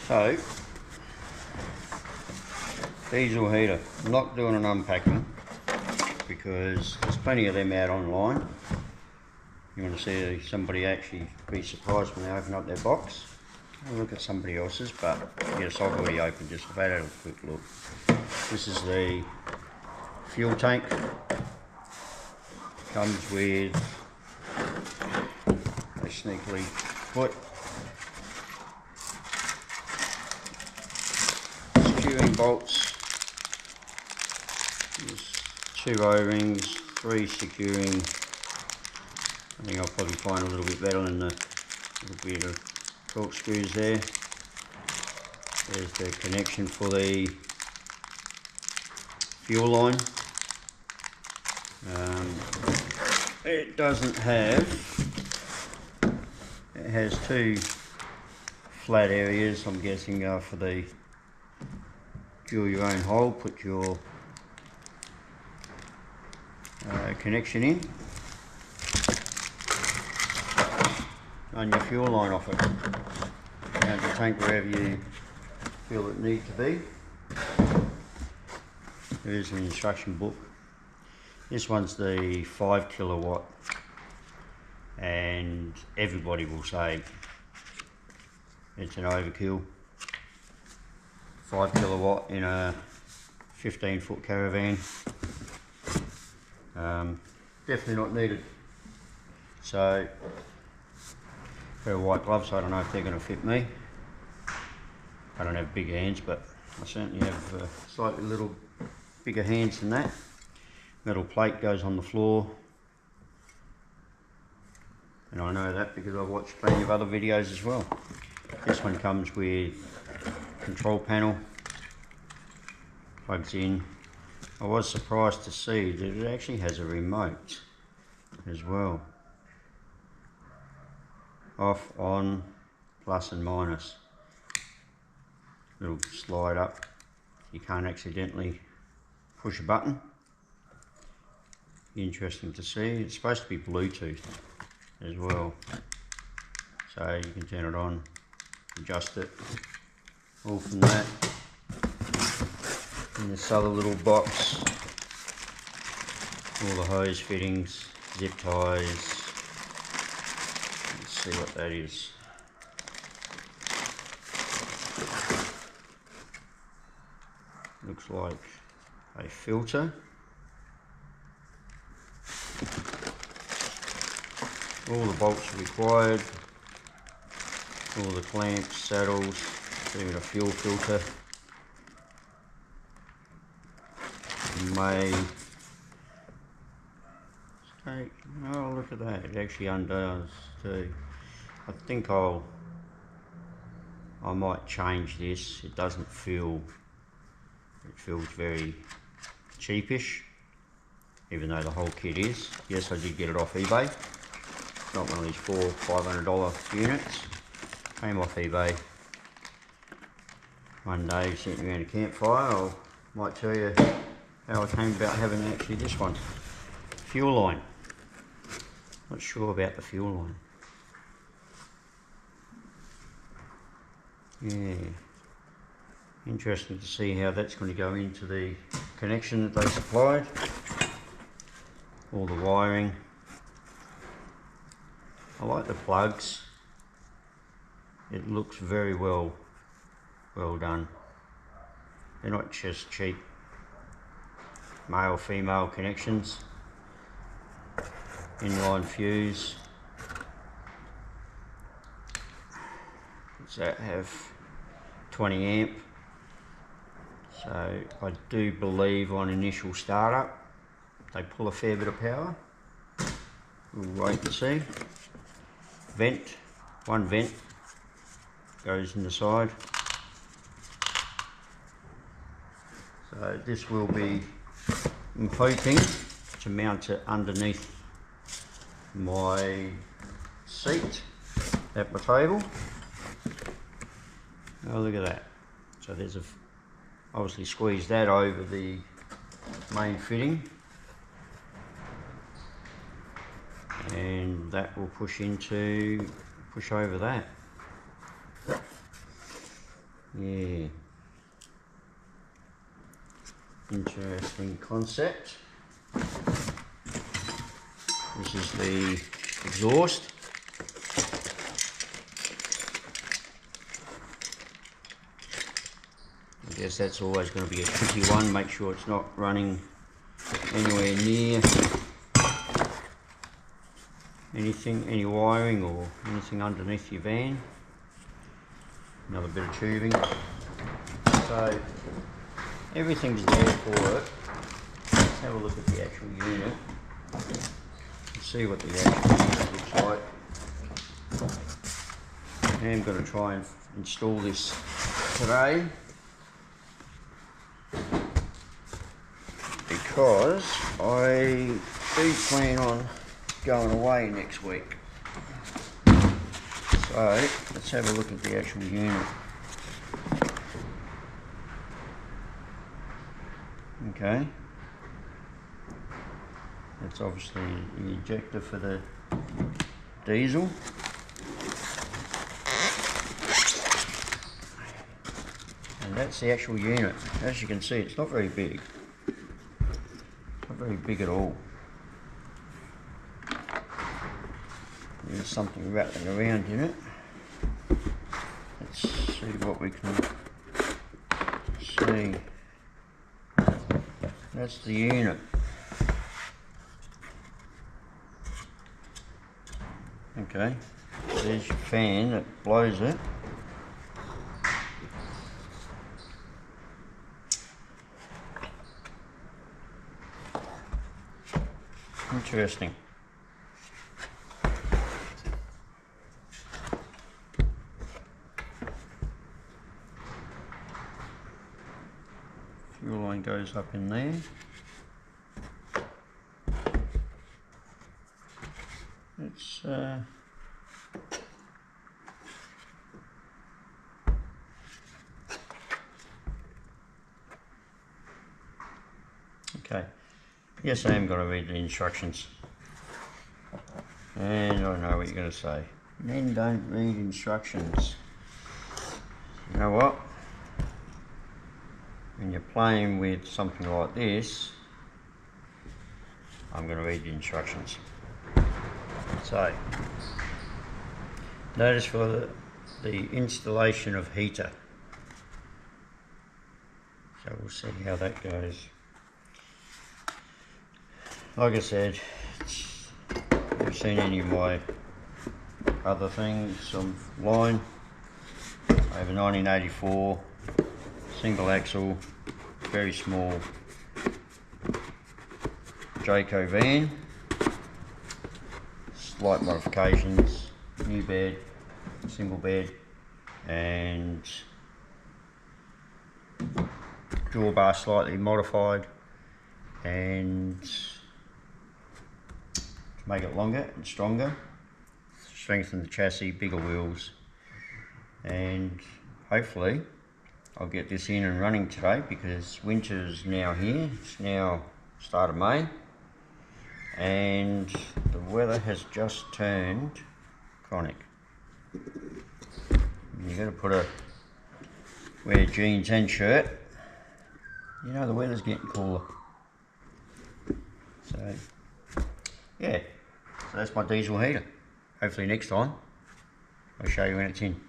So, diesel heater. I'm not doing an unpacking because there's plenty of them out online. You want to see somebody actually be surprised when they open up their box. I'll look at somebody else's, but yes, I've already opened just about it. A quick look. This is the fuel tank. Comes with a sneakily put skewing bolts. There's 2 O-rings, 3 securing. I think I'll probably find a little bit better than the little bit of corkscrews there. There's the connection for the fuel line. It doesn't have, it has 2 flat areas, I'm guessing for the drill your own hole, put your connection in, run your fuel line off it, mount the tank wherever you feel it needs to be. There's an instruction book. This one's the 5 kilowatt, and everybody will say it's an overkill. 5 kilowatt in a 15-foot caravan. Definitely not needed. So, a pair of white gloves, I don't know if they're going to fit me. I don't have big hands, but I certainly have slightly little bigger hands than that. Metal plate goes on the floor, and I know that because I've watched plenty of other videos as well. This one comes with control panel, plugs in. I was surprised to see that it actually has a remote as well. Off, on, plus and minus. Little slide up, you can't accidentally push a button. Interesting to see. It's supposed to be Bluetooth as well, so you can turn it on, adjust it, all from that. In this other little box, all the hose fittings, zip ties. Let's see what that is. Looks like a filter. All the bolts are required, all the clamps, saddles, even a fuel filter. May take, oh look at that, it actually undoes too. I think I might change this. It doesn't feel, it feels very cheapish, even though the whole kit is. Yes, I did get it off eBay. Not one of these $400-500 units. Came off eBay. One day sitting around a campfire, I might tell you how I came about having actually this one. Fuel line. Not sure about the fuel line. Yeah. Interesting to see how that's going to go into the connection that they supplied. All the wiring. I like the plugs. It looks very well done. They're not just cheap male-female connections. Inline fuse. Does that have 20 amp? So I do believe on initial startup they pull a fair bit of power. We'll wait and see. Vent, one vent goes in the side. So this will be, I'm hoping to mount it underneath my seat at my table. Oh, look at that. So there's obviously squeeze that over the main fitting, and that will push over that. Yeah. Interesting concept. This is the exhaust. I guess that's always going to be a tricky one. Make sure it's not running anywhere near anything, any wiring or anything underneath your van. Another bit of tubing. So everything's there for it. Let's have a look at the actual unit and see what the actual unit looks like. I'm going to try and install this today because I do plan on going away next week. So let's have a look at the actual unit. Okay, that's obviously the injector for the diesel. And that's the actual unit. As you can see, it's not very big. Not very big at all. There's something rattling around in it. Let's see what we can see. That's the unit. Okay, there's your fan that blows it. Interesting. Fuel line goes up in there. It's okay. Yes, I am going to read the instructions. And I know what you're going to say. Men don't read instructions. You know what? When you're playing with something like this, I'm going to read the instructions. So, notice for the installation of heater. So we'll see how that goes. Like I said, if you've seen any of my other things online, I have a 1984 single axle, very small Jayco van, slight modifications, new bed, single bed, and drawbar slightly modified, and to make it longer and stronger, strengthen the chassis, bigger wheels, and hopefully I'll get this in and running today because winter's now here. It's now start of May and the weather has just turned chronic. You've got to wear jeans and shirt. You know the weather's getting cooler. So yeah, so that's my diesel heater. Hopefully next time I'll show you when it's in.